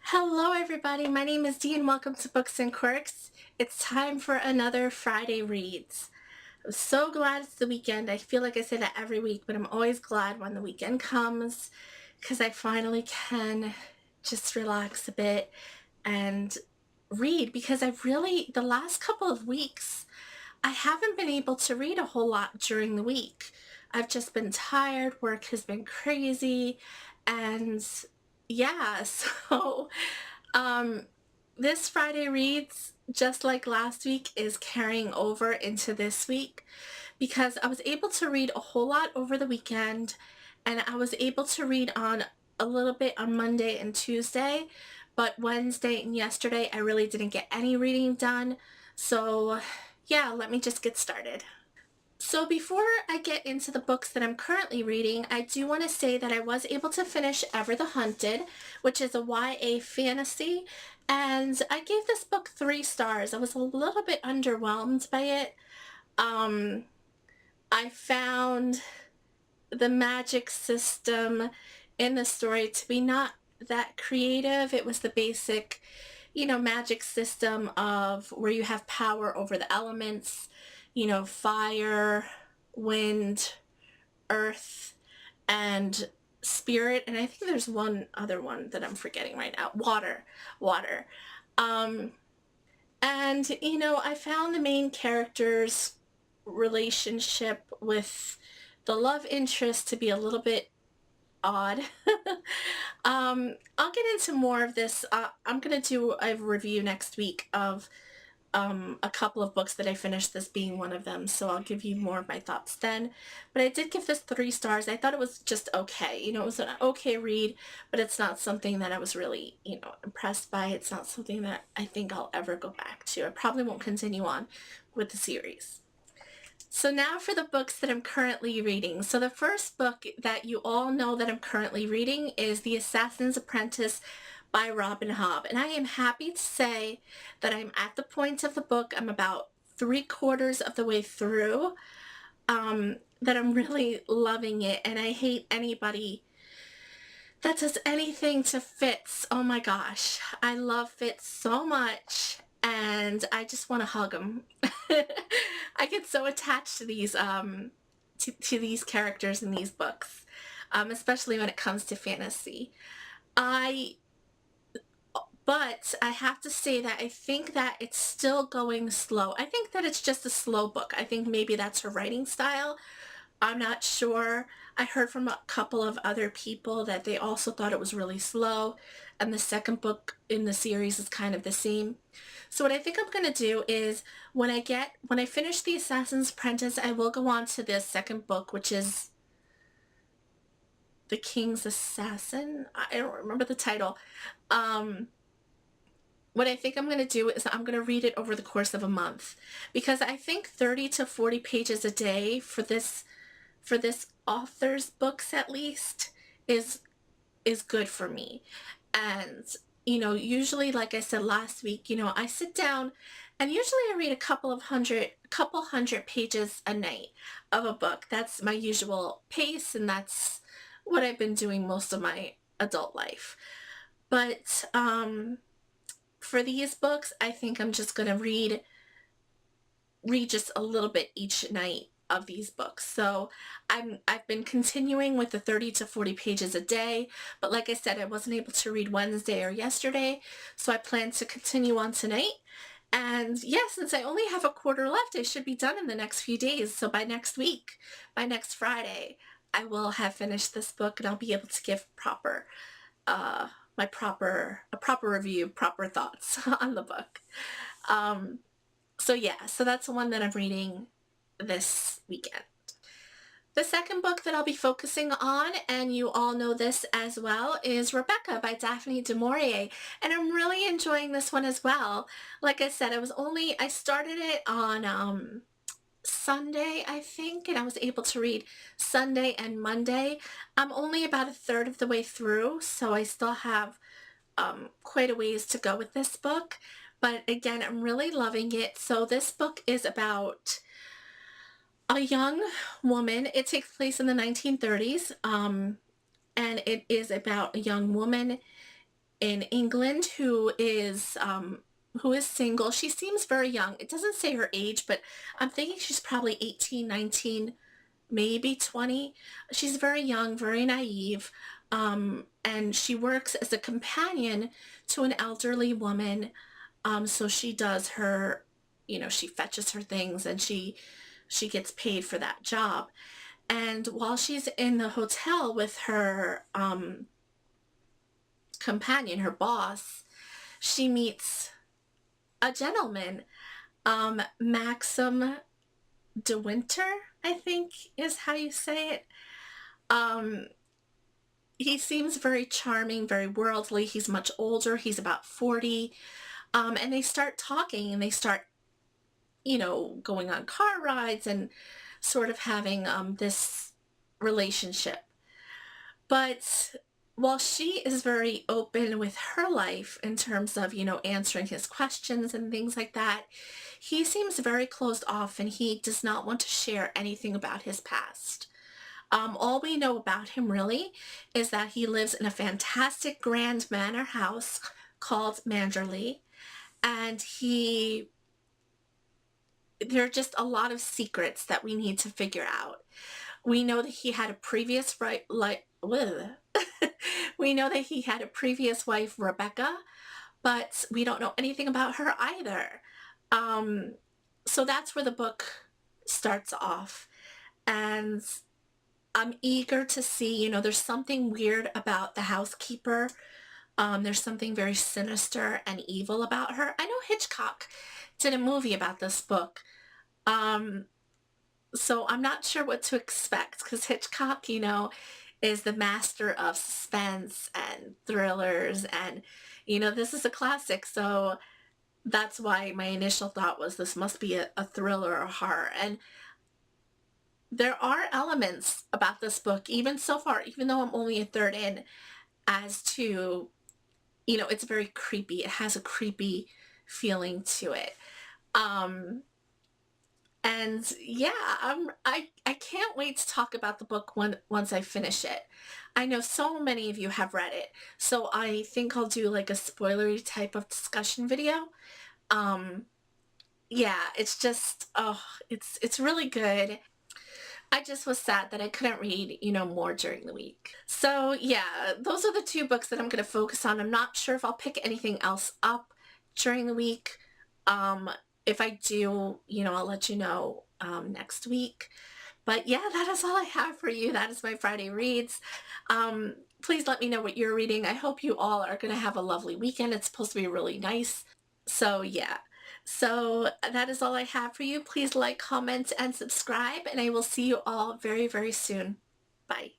Hello, everybody. My name is Dee, and welcome to Books and Quirks. It's time for another Friday Reads. I'm so glad it's the weekend. I feel like I say that every week, but I'm always glad when the weekend comes because I finally can just relax a bit and read because the last couple of weeks, I haven't been able to read a whole lot during the week. I've just been tired, work has been crazy, and yeah, so um, this Friday Reads, just like last week, is carrying over into this week because I was able to read a whole lot over the weekend and I was able to read on a little bit on Monday and Tuesday, but Wednesday and yesterday I really didn't get any reading done. So, yeah, let me just get started. So before I get into the books that I'm currently reading, I do want to say that I was able to finish Ever the Hunted, which is a YA fantasy, and I gave this book 3 stars. I was a little bit underwhelmed by it. Um, I found the magic system in the story to be not that creative. It was the basic, magic system of where you have power over the elements, fire, wind, earth, and spirit. And I think there's one other one that I'm forgetting right now. Water. Um, and I found the main character's relationship with the love interest to be a little bit odd. I'll get into more of this. I'm going to do a review next week of a couple of books that I finished, this being one of them, so I'll give you more of my thoughts then. But I did give this 3 stars. I thought it was just okay. It was an okay read, but it's not something that I was really, impressed by. It's not something that I think I'll ever go back to. I probably won't continue on with the series. So now for the books that I'm currently reading. So the first book that you all know that I'm currently reading is The Assassin's Apprentice by Robin Hobb. And I am happy to say that I'm at the point of the book, I'm about 3/4 of the way through, that I'm really loving it. And I hate anybody that does anything to Fitz. Oh my gosh. I love Fitz so much. And I just want to hug him. I get so attached to these characters in these books, especially when it comes to fantasy. I but I have to say that I think that it's still going slow. I think that it's just a slow book. I think maybe that's her writing style. I'm not sure. I heard from a couple of other people that they also thought it was really slow, and the second book in the series is kind of the same. So what I think I'm going to do is when I finish The Assassin's Apprentice, I will go on to the second book, which is The King's Assassin. I don't remember the title. Um, what I think I'm going to do is I'm going to read it over the course of a month because I think 30 to 40 pages a day for this author's books at least is good for me. And usually, like I said last week, I sit down and usually I read a couple hundred pages a night of a book. That's my usual pace, and that's what I've been doing most of my adult life. But for these books, I think I'm just going to read just a little bit each night of these books. So I've been continuing with the 30 to 40 pages a day, but like I said, I wasn't able to read Wednesday or yesterday, so I plan to continue on tonight. And yeah, since I only have a quarter left, I should be done in the next few days. So by next week, by next Friday, I will have finished this book and I'll be able to give uh a proper review, proper thoughts on the book. Um, so yeah, so that's the one that I'm reading this weekend. The second book that I'll be focusing on, and you all know this as well, is Rebecca by Daphne du Maurier. And I'm really enjoying this one as well. Like I said, I started it on Sunday, I think, and I was able to read Sunday and Monday. I'm only about a third of the way through, so I still have quite a ways to go with this book. But again, I'm really loving it. So this book is about a young woman. It takes place in the 1930s, and it is about a young woman in England who is single. She seems very young. It doesn't say her age, but I'm thinking she's probably 18, 19, maybe 20. She's very young, very naive. And she works as a companion to an elderly woman. So she does her, she fetches her things and she gets paid for that job. And while she's in the hotel with her companion, her boss, she meets a gentleman, Maxim De Winter, I think is how you say it. Um, he seems very charming, very worldly. He's much older. He's about 40. And they start talking and they start, going on car rides and sort of having this relationship. But while she is very open with her life in terms of, answering his questions and things like that, he seems very closed off and he does not want to share anything about his past. All we know about him really is that he lives in a fantastic grand manor house called Manderley, and there are just a lot of secrets that we need to figure out. We know that he had a previous right like we know that he had a previous wife, Rebecca, but we don't know anything about her either. Um, so that's where the book starts off. And I'm eager to see, there's something weird about the housekeeper. There's something very sinister and evil about her. I know Hitchcock did a movie about this book. Um, so I'm not sure what to expect because Hitchcock, is the master of suspense and thrillers. And, this is a classic. So that's why my initial thought was this must be a thriller or horror. And there are elements about this book, even so far, even though I'm only a third in, as to, it's very creepy. It has a creepy feeling to it. Um, and yeah, I can't wait to talk about the book once I finish it. I know so many of you have read it, so I think I'll do like a spoilery type of discussion video. Um, yeah, it's just it's really good. I just was sad that I couldn't read, more during the week. So yeah, those are the two books that I'm going to focus on. I'm not sure if I'll pick anything else up during the week. Um, if I do, I'll let you know next week. But yeah, that is all I have for you. That is my Friday reads. Please let me know what you're reading. I hope you all are going to have a lovely weekend. It's supposed to be really nice. So yeah. So that is all I have for you. Please like, comment, and subscribe, and I will see you all very, very soon. Bye.